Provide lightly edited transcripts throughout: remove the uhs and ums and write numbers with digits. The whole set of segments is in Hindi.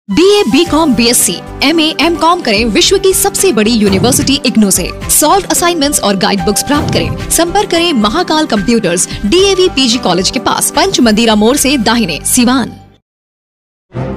BA, BCom, BSc, MA, MCom करें विश्व की सबसे बड़ी यूनिवर्सिटी इग्नू से। सॉल्व असाइनमेंट्स और गाइड बुक्स प्राप्त करें। संपर्क करें Mahakal computers, DAV PG college के पास, पंच मंदिरा मोड़ से दाहिने, Siwan.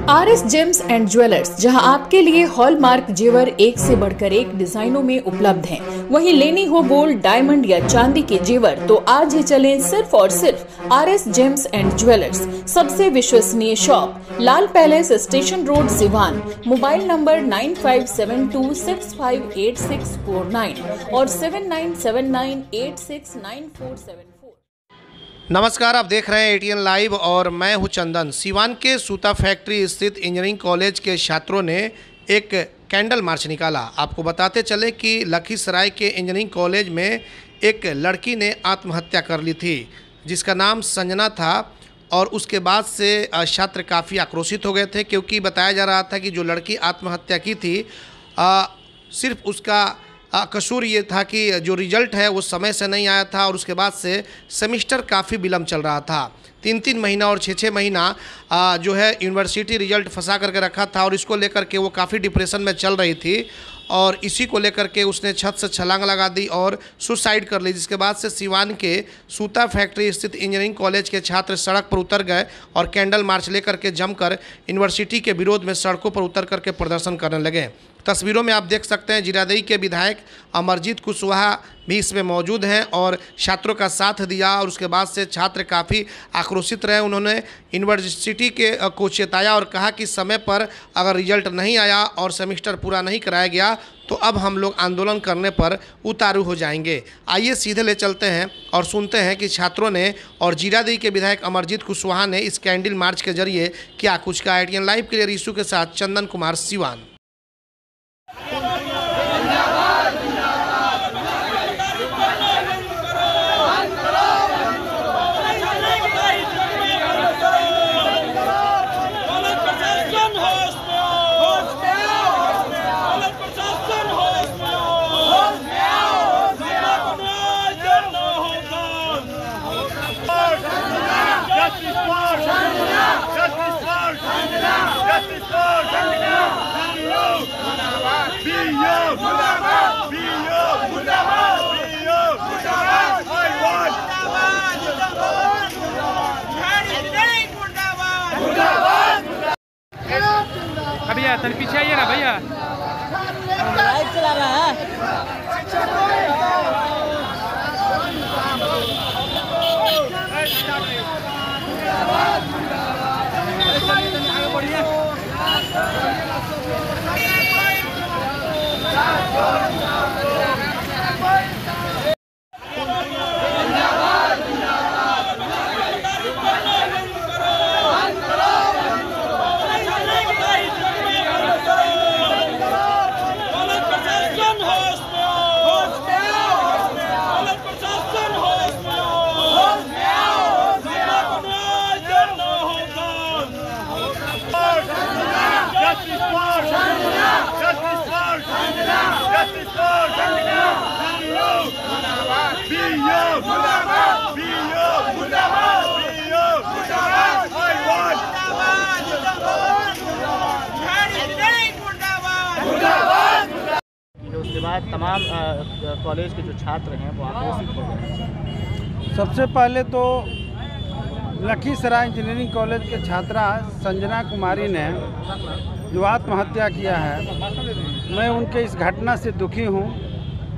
RS James and jewellers, जहां आपके लिए हॉलमार्क जेवर एक से बढ़कर एक डिजाइनों में उपलब्ध हैं। वहीं लेनी हो गोल्ड, डायमंड या चांदी के जेवर तो आज ही चलें सिर्फ और सिर्फ RS जेम्स एंड ज्वेलर्स। सबसे विश्वसनीय shop, Lal palace, station road, Siwan. Mobile number 9572658649 और 7979869474। नमस्कार, आप देख रहे हैं ATN लाइव और मैं हूं चंदन। सिवान के सूता फैक्ट्री स्थित इंजीनियरिंग कॉलेज के छात्रों ने एक कैंडल मार्च निकाला। आपको बताते चले कि लखीसराय के इंजीनियरिंग कॉलेज में एक लड़की ने आत्महत्या कर ली थी जिसका नाम संजना था और उसके बाद से छात्र काफ़ी आक्रोशित हो गए थे क्योंकि बताया जा रहा था कि जो लड़की आत्महत्या की थी सिर्फ उसका कसूर ये था कि जो रिजल्ट है वो समय से नहीं आया था और उसके बाद से सेमिस्टर काफ़ी विलम्ब चल रहा था। 3-3 महीना और 6-6 महीना जो है यूनिवर्सिटी रिजल्ट फंसा करके रखा था और इसको लेकर के वो काफ़ी डिप्रेशन में चल रही थी और इसी को लेकर के उसने छत से छलांग लगा दी और सुसाइड कर ली। जिसके बाद से सिवान के सूता फैक्ट्री स्थित इंजीनियरिंग कॉलेज के छात्र सड़क पर उतर गए और कैंडल मार्च लेकर के जमकर यूनिवर्सिटी के विरोध में सड़कों पर उतर करके प्रदर्शन करने लगे। तस्वीरों में आप देख सकते हैं जीरादेई के विधायक अमरजीत कुशवाहा भी इसमें मौजूद हैं और छात्रों का साथ दिया और उसके बाद से छात्र काफ़ी आक्रोशित रहे। उन्होंने यूनिवर्सिटी को चेताया और कहा कि समय पर अगर रिजल्ट नहीं आया और सेमेस्टर पूरा नहीं कराया गया तो अब हम लोग आंदोलन करने पर उतारू हो जाएंगे। आइए सीधे ले चलते हैं और सुनते हैं कि छात्रों ने और जीरादेई के विधायक अमरजीत कुशवाहा ने इस कैंडल मार्च के जरिए क्या कुछ कहा। ATN लाइव के लिए रिशु के साथ चंदन कुमार, सिवान। भैया तन पीछे आइए ना भैया, लाइव चला रहा है। उसके बाद तमाम कॉलेज के जो छात्र हैं वो आक्रोशित हो गए। सबसे पहले तो लखीसराय इंजीनियरिंग कॉलेज के छात्रा संजना कुमारी ने जो आत्महत्या किया है, मैं उनके इस घटना से दुखी हूँ।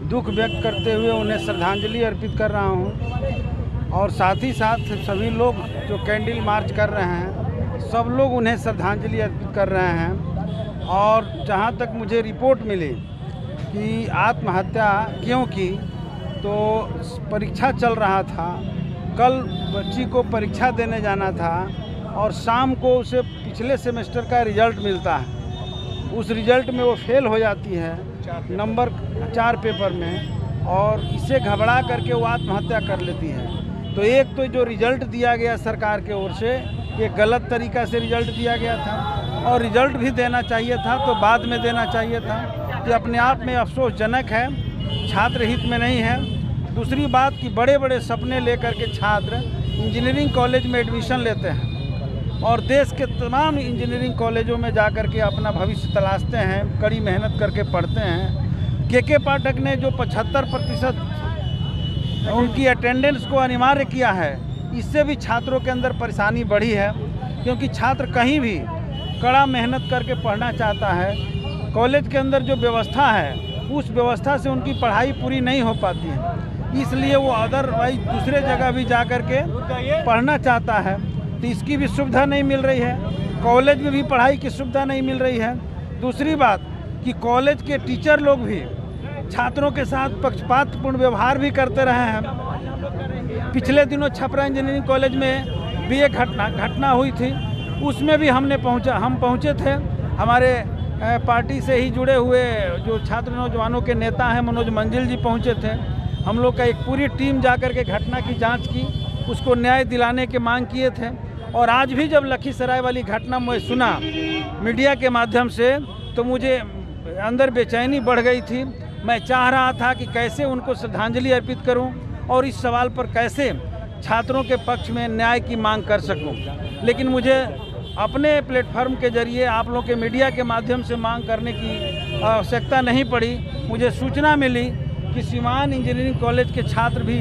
दुख व्यक्त करते हुए उन्हें श्रद्धांजलि अर्पित कर रहा हूँ और साथ ही साथ सभी लोग जो कैंडल मार्च कर रहे हैं सब लोग उन्हें श्रद्धांजलि अर्पित कर रहे हैं। और जहाँ तक मुझे रिपोर्ट मिली कि आत्महत्या क्यों की, तो परीक्षा चल रहा था, कल बच्ची को परीक्षा देने जाना था और शाम को उसे पिछले सेमेस्टर का रिजल्ट मिलता है। उस रिजल्ट में वो फेल हो जाती है नंबर 4 पेपर में, और इससे घबरा करके वो आत्महत्या कर लेती है। तो एक तो जो रिजल्ट दिया गया सरकार के ओर से, ये गलत तरीक़ा से रिजल्ट दिया गया था, और रिजल्ट भी देना चाहिए था तो बाद में देना चाहिए था, कि अपने आप में अफसोसजनक है, छात्र हित में नहीं है। दूसरी बात कि बड़े बड़े सपने लेकर के छात्र इंजीनियरिंग कॉलेज में एडमिशन लेते हैं और देश के तमाम इंजीनियरिंग कॉलेजों में जाकर के अपना भविष्य तलाशते हैं, कड़ी मेहनत करके पढ़ते हैं। के पाठक ने जो 75% उनकी अटेंडेंस को अनिवार्य किया है, इससे भी छात्रों के अंदर परेशानी बढ़ी है, क्योंकि छात्र कहीं भी कड़ा मेहनत करके पढ़ना चाहता है। कॉलेज के अंदर जो व्यवस्था है, उस व्यवस्था से उनकी पढ़ाई पूरी नहीं हो पाती है, इसलिए वो अदरवाइज दूसरे जगह भी जा कर के पढ़ना चाहता है, तो इसकी भी सुविधा नहीं मिल रही है। कॉलेज में भी पढ़ाई की सुविधा नहीं मिल रही है। दूसरी बात कि कॉलेज के टीचर लोग भी छात्रों के साथ पक्षपातपूर्ण व्यवहार भी करते रहे हैं। पिछले दिनों छपरा इंजीनियरिंग कॉलेज में भी एक घटना हुई थी, उसमें भी हम पहुंचे थे। हमारे पार्टी से ही जुड़े हुए जो छात्र नौजवानों के नेता हैं मनोज मंजिल जी पहुंचे थे। हम लोग का एक पूरी टीम जाकर के घटना की जांच की, उसको न्याय दिलाने की मांग किए थे। और आज भी जब लखीसराय वाली घटना मैं सुना मीडिया के माध्यम से, तो मुझे अंदर बेचैनी बढ़ गई थी। मैं चाह रहा था कि कैसे उनको श्रद्धांजलि अर्पित करूं और इस सवाल पर कैसे छात्रों के पक्ष में न्याय की मांग कर सकूं, लेकिन मुझे अपने प्लेटफॉर्म के जरिए आप लोग के मीडिया के माध्यम से मांग करने की आवश्यकता नहीं पड़ी। मुझे सूचना मिली कि सीवान इंजीनियरिंग कॉलेज के छात्र भी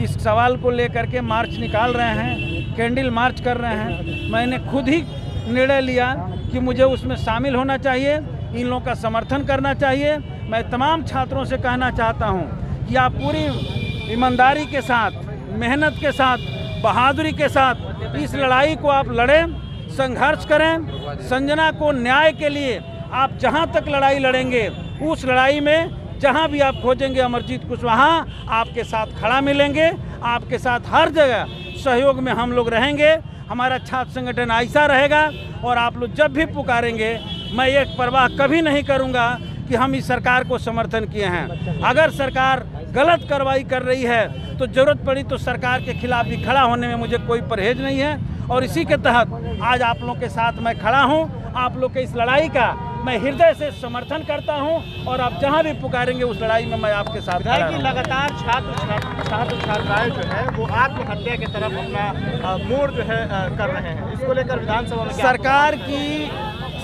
इस सवाल को लेकर के मार्च निकाल रहे हैं, कैंडल मार्च कर रहे हैं। मैंने खुद ही निर्णय लिया कि मुझे उसमें शामिल होना चाहिए, इन लोगों का समर्थन करना चाहिए। मैं तमाम छात्रों से कहना चाहता हूं कि आप पूरी ईमानदारी के साथ, मेहनत के साथ, बहादुरी के साथ इस लड़ाई को आप लड़ें, संघर्ष करें। संजना को न्याय के लिए आप जहां तक लड़ाई लड़ेंगे, उस लड़ाई में जहां भी आप खोजेंगे अमरजीत कुशवाहा आपके साथ खड़ा मिलेंगे। आपके साथ हर जगह सहयोग में हम लोग रहेंगे। हमारा छात्र संगठन ऐसा रहेगा, और आप लोग जब भी पुकारेंगे, मैं एक परवाह कभी नहीं करूंगा कि हम इस सरकार को समर्थन किए हैं। अगर सरकार गलत कार्रवाई कर रही है तो ज़रूरत पड़ी तो सरकार के खिलाफ भी खड़ा होने में मुझे कोई परहेज नहीं है, और इसी के तहत आज आप लोग के साथ मैं खड़ा हूं। आप लोग के इस लड़ाई का मैं हृदय से समर्थन करता हूं, और आप जहां भी पुकारेंगे उस लड़ाई में मैं आपके साथ खड़ा रहूंगा। लगातार छात्राएं जो है वो आत्महत्या की तरफ अपना मोड़ जो है कर रहे हैं, इसको लेकर विधानसभा में सरकार की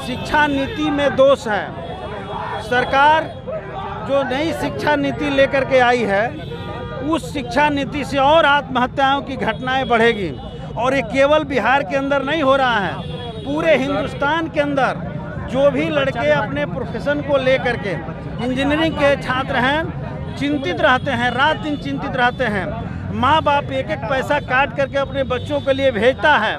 शिक्षा नीति में दोष है। सरकार जो नई शिक्षा नीति लेकर के आई है, उस शिक्षा नीति से और आत्महत्याओं की घटनाएं बढ़ेगी। और ये केवल बिहार के अंदर नहीं हो रहा है, पूरे हिंदुस्तान के अंदर जो भी लड़के अपने प्रोफेशन को लेकर के इंजीनियरिंग के छात्र हैं, चिंतित रहते हैं, रात दिन चिंतित रहते हैं। माँ बाप एक एक पैसा काट करके अपने बच्चों के लिए भेजता है,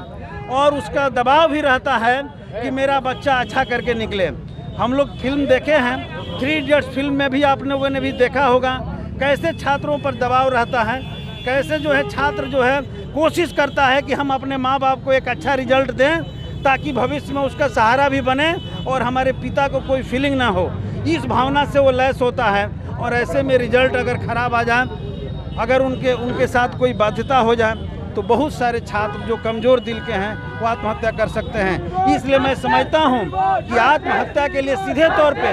और उसका दबाव भी रहता है कि मेरा बच्चा अच्छा करके निकले। हम लोग फिल्म देखे हैं, 3 इडियट्स फिल्म में भी आप लोगों ने भी देखा होगा, कैसे छात्रों पर दबाव रहता है, कैसे जो है छात्र जो है कोशिश करता है कि हम अपने माँ बाप को एक अच्छा रिजल्ट दें, ताकि भविष्य में उसका सहारा भी बने और हमारे पिता को कोई फीलिंग ना हो। इस भावना से वो लैस होता है, और ऐसे में रिजल्ट अगर ख़राब आ जाए, अगर उनके साथ कोई बाध्यता हो जाए, तो बहुत सारे छात्र जो कमज़ोर दिल के हैं वो आत्महत्या कर सकते हैं। इसलिए मैं समझता हूं कि आत्महत्या के लिए सीधे तौर पे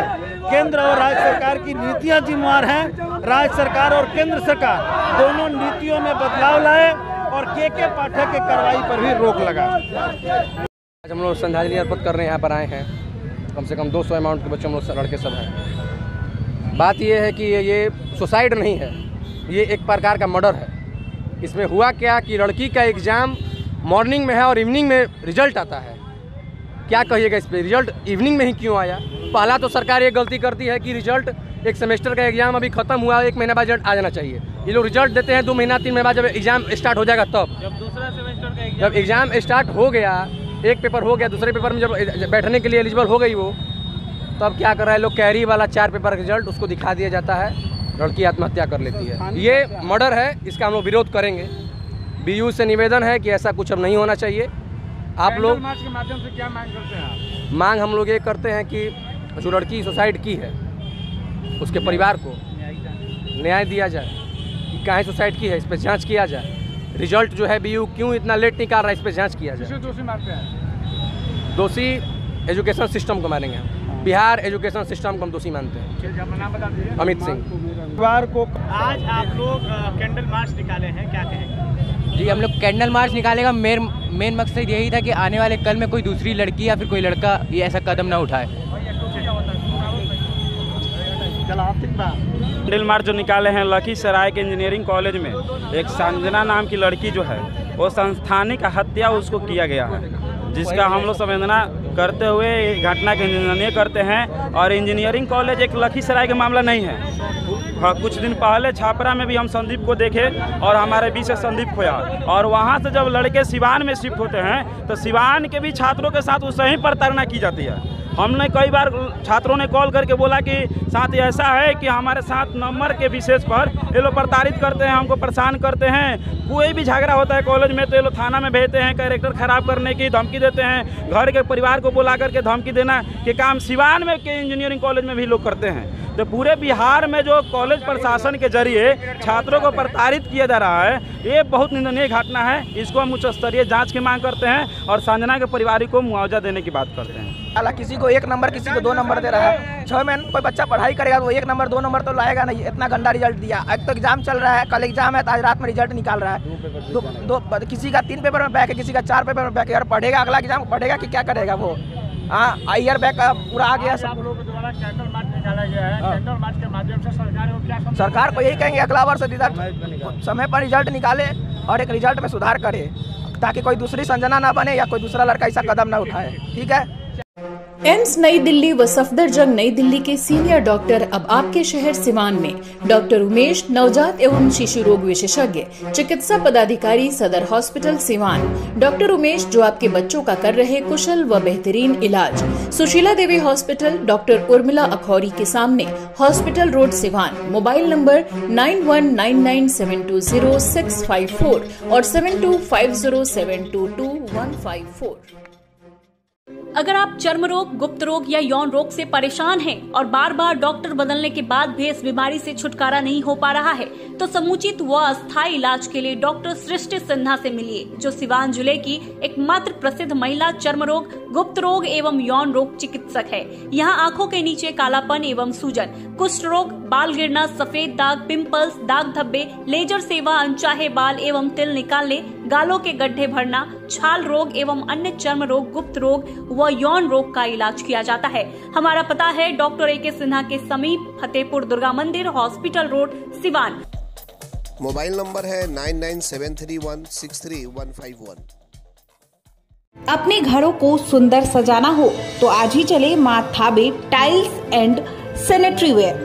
केंद्र और राज्य सरकार की नीतियां जिम्मेवार हैं। राज्य सरकार और केंद्र सरकार दोनों नीतियों में बदलाव लाए और के पाठक के कार्रवाई पर भी रोक लगाए। आज हम लोग श्रद्धांजलि अर्पित करने यहाँ पर आए हैं। कम से कम 200 अमाउंट के बच्चे हम लोग लड़के सब हैं। बात ये है कि ये सुसाइड नहीं है, ये एक प्रकार का मर्डर है। इसमें हुआ क्या कि लड़की का एग्ज़ाम मॉर्निंग में है और इवनिंग में रिजल्ट आता है। क्या कहिएगा इस पर, रिजल्ट इवनिंग में ही क्यों आया? पहला तो सरकार ये गलती करती है कि रिजल्ट, एक सेमेस्टर का एग्ज़ाम अभी ख़त्म हुआ, 1 महीने बाद रिजल्ट आ जाना चाहिए। ये लोग रिजल्ट देते हैं 2 महीना 3 महीने बाद, जब एग्ज़ाम स्टार्ट हो जाएगा तब। जब दूसरा सेमेस्टर का जब एग्ज़ाम स्टार्ट हो गया, एक पेपर हो गया, दूसरे पेपर में जब बैठने के लिए एलिजिबल हो गई वो, तब क्या कर रहे हैं लोग, कैरी वाला 4 पेपर का रिजल्ट उसको दिखा दिया जाता है, लड़की आत्महत्या कर लेती है। ये मर्डर है, इसका हम लोग विरोध करेंगे। BU से निवेदन है कि ऐसा कुछ अब नहीं होना चाहिए। आप लोग मार्च के माध्यम से क्या मांग करते हैं आप? मांग हम लोग ये करते हैं कि जो लड़की सुसाइड की है उसके परिवार को न्याय दिया जाए कि काहे सुसाइड की है, इस पर जांच किया जाए। रिजल्ट जो है बीयू क्यों इतना लेट निकाल रहा है, इस पर जांच किया जाए। दोषी मारते हैं? दोषी एजुकेशन सिस्टम को मानेंगे हम, बिहार एजुकेशन सिस्टम को हम दोषी मानते हैं। अपना नाम बता दीजिए। अमित सिंह। परिवार को आज आप लोग कैंडल मार्च निकाले हैं, क्या कहेंगे? जी, हम लोग कैंडल मार्च निकालेगा मेन मकसद यही था कि आने वाले कल में कोई दूसरी लड़की या फिर कोई लड़का ये ऐसा कदम ना उठाए। कैंडल मार्च जो निकाले हैं लखीसराय के इंजीनियरिंग कॉलेज में एक संजना नाम की लड़की जो है वो संस्थानिक हत्या उसको किया गया है, जिसका हम लोग संवेदना करते हुए घटना के निंदनीय करते हैं। और इंजीनियरिंग कॉलेज एक लखीसराय का मामला नहीं है। कुछ दिन पहले छापरा में भी हम संदीप को देखे और हमारे बीच से संदीप खोया, और वहाँ से जब लड़के सिवान में शिफ्ट होते हैं तो सिवान के भी छात्रों के साथ उससे ही प्रताड़ना की जाती है। हमने कई बार छात्रों ने कॉल करके बोला कि साथ ही ऐसा है कि हमारे साथ नंबर के विशेष पर ये लोग प्रताड़ित करते हैं, हमको परेशान करते हैं। कोई भी झगड़ा होता है कॉलेज में तो ये लोग थाना में भेजते हैं, कैरेक्टर खराब करने की धमकी देते हैं। घर के परिवार को बुला करके धमकी देना के काम सिवान में के इंजीनियरिंग कॉलेज में भी लोग करते हैं। तो पूरे बिहार में जो कॉलेज प्रशासन के जरिए छात्रों को प्रताड़ित किया जा रहा है, ये बहुत निंदनीय घटना है। इसको हम उच्च स्तरीय जाँच की मांग करते हैं और संजना के परिवार को मुआवजा देने की बात करते हैं। किसी को 1 नंबर किसी को 2 नंबर दे रहा है। 6 महीने कोई बच्चा पढ़ाई करेगा तो 1 नंबर 2 नंबर तो लाएगा नहीं। इतना गंदा रिजल्ट दिया। आज तो एग्जाम चल रहा है, कल एग्जाम है तो आज रात में रिजल्ट निकाल रहा है। किसी का 3 पेपर में बैक है, किसी का 4 पेपर में बैक है। यार पढ़ेगा, अगला एग्जाम पढ़ेगा कि क्या करेगा वो? हाँ, ईयर बैक पूरा आ गया। सब लोगों के द्वारा कैंडल मार्च निकाला गया है। कैंडल मार्च के माध्यम से सरकार को यही कहेंगे अगला वर्ष रिजल्ट समय पर रिजल्ट निकाले और एक रिजल्ट में सुधार करे, ताकि कोई दूसरी संजना ना बने या कोई दूसरा लड़का ऐसा कदम ना उठाए। ठीक है। एम्स नई दिल्ली व सफदरजंग नई दिल्ली के सीनियर डॉक्टर अब आपके शहर सिवान में। डॉक्टर उमेश, नवजात एवं शिशु रोग विशेषज्ञ, चिकित्सा पदाधिकारी, सदर हॉस्पिटल सिवान। डॉक्टर उमेश जो आपके बच्चों का कर रहे कुशल व बेहतरीन इलाज। सुशीला देवी हॉस्पिटल, डॉक्टर उर्मिला अखौरी के सामने, hospital road Siwan. Mobile number 9199720654 और 7250722154। अगर आप चर्म रोग, गुप्त रोग या यौन रोग से परेशान हैं और बार बार डॉक्टर बदलने के बाद भी इस बीमारी से छुटकारा नहीं हो पा रहा है, तो समुचित व अस्थायी इलाज के लिए डॉक्टर सृष्टि सिन्हा से मिलिए, जो सिवान जिले की एकमात्र प्रसिद्ध महिला चर्म रोग, गुप्त रोग एवं यौन रोग चिकित्सक है। यहाँ आंखों के नीचे कालापन एवं सूजन, कुष्ठ रोग, बाल गिरना, सफेद दाग, पिंपल्स, दाग धब्बे, लेजर सेवा, अनचाहे बाल एवं तिल निकालने, गालों के गड्ढे भरना, छाल रोग एवं अन्य चर्म रोग, गुप्त रोग व यौन रोग का इलाज किया जाता है। हमारा पता है डॉक्टर ए.के. सिन्हा के समीप, फतेहपुर दुर्गा मंदिर, hospital road, Siwan. Mobile number है 9973163151। अपने घरों को सुंदर सजाना हो तो आज ही चले मां थाबे टाइल्स एंड सैनिटरी वेयर,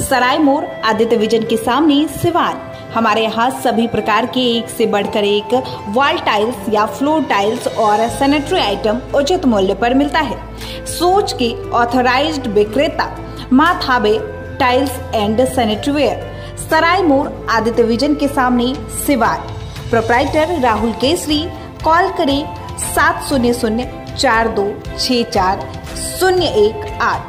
सराय मोड़, आदित्य विजन के सामने, सिवान। हमारे यहाँ सभी प्रकार के एक से बढ़कर एक वॉल टाइल्स या फ्लोर टाइल्स और सैनिटरी आइटम उचित मूल्य पर मिलता है। सोच के ऑथराइज्ड विक्रेता मां थाबे टाइल्स एंड सैनिटरी वेयर, सराय मोड़, आदित्य विजन के सामने, सिवान। प्रोप्राइटर राहुल केसरी। कॉल करें 700-4264-018।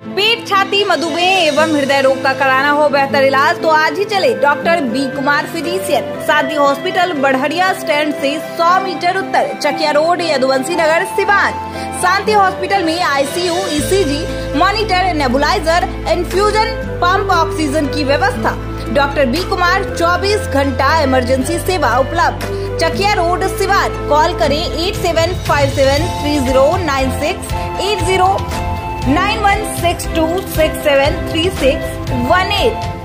पेट, छाती, मधुमेह एवं हृदय रोग का कराना हो बेहतर इलाज तो आज ही चले डॉक्टर बी कुमार फिजिशियन, शादी हॉस्पिटल, बढ़हरिया स्टैंड से 100 मीटर उत्तर, चकिया रोड, यदुवंशी नगर, सिवान। शांति हॉस्पिटल में ICU, ECG, monitor, nebuliser, infusion pump, oxygen की व्यवस्था। डॉक्टर बी कुमार 24 घंटा इमरजेंसी सेवा उपलब्ध, चकिया रोड, सिवान। कॉल करें 87573096, 809162673618।